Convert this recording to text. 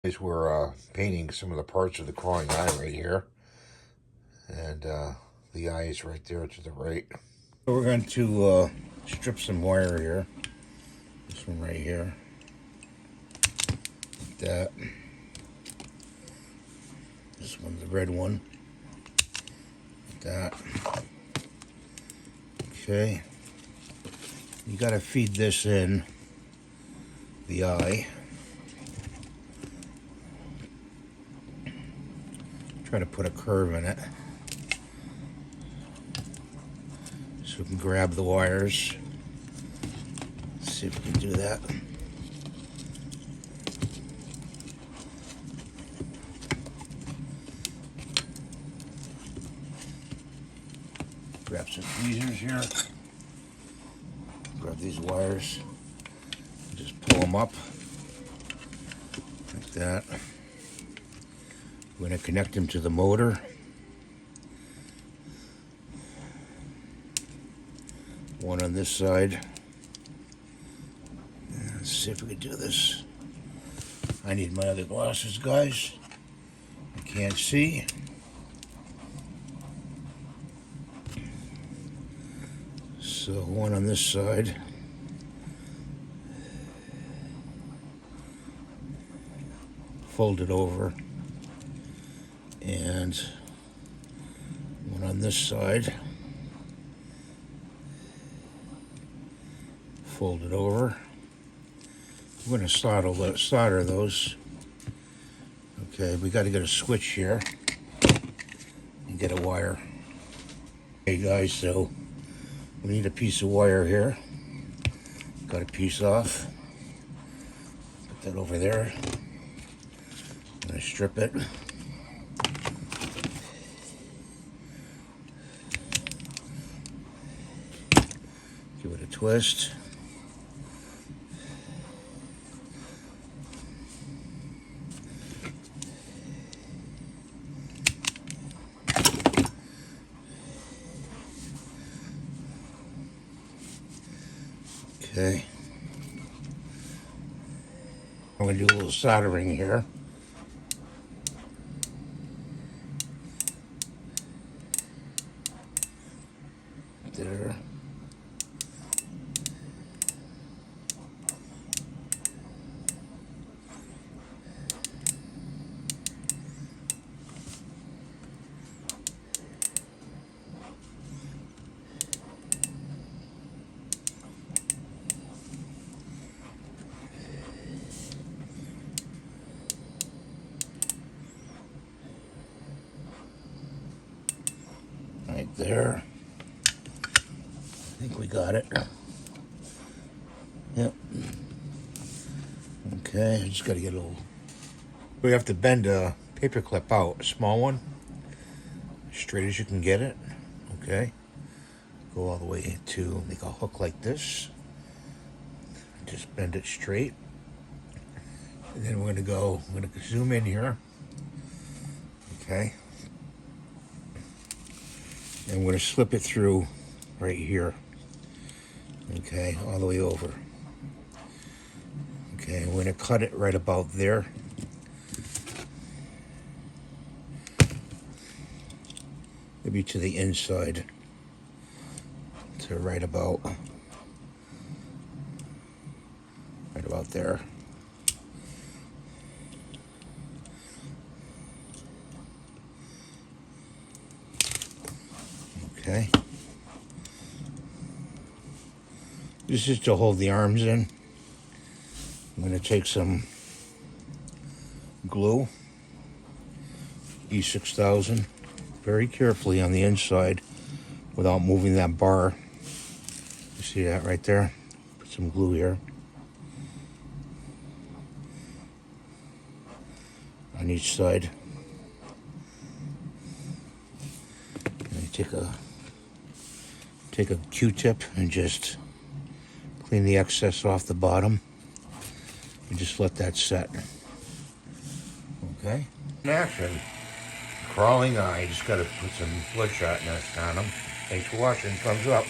We're painting some of the parts of the crawling eye right here, and the eye is right there to the right. So we're going to strip some wire here. This one right here, like that. This one's the red one, like that. Okay, you got to feed this in the eye. Try to put a curve in it so we can grab the wires. Let's see if we can do that. Grab some tweezers here. Grab these wires. Just pull them up like that. We're going to connect them to the motor. One on this side. Let's see if we can do this. I need my other glasses, guys. I can't see. So one on this side. Fold it over. And one on this side, fold it over. We're going to solder those. Okay, we got to get a switch here and get a wire. Okay guys, so we need a piece of wire here. Got a piece off. Put that over there. I'm going to strip it. Give it a twist. Okay. I'm going to do a little soldering here. There. Right there. I think we got it. Yep. Okay, I just got to get a little... We have to bend a paper clip out, a small one, straight as you can get it. Okay. Go all the way to make a hook like this. Just bend it straight. And then we're going to zoom in here. Okay. And we're going to slip it through right here. Okay, all the way over. Okay, we're going to cut it right about there. Maybe to the inside. To right about there. Okay. This is to hold the arms in. I'm going to take some glue, E6000, very carefully on the inside without moving that bar. You see that right there? Put some glue here. On each side. And take a Q-tip and just clean the excess off the bottom and just let that set. Okay. In action. Crawling eye. Just got to put some bloodshot nest on them. Thanks for watching. Thumbs up.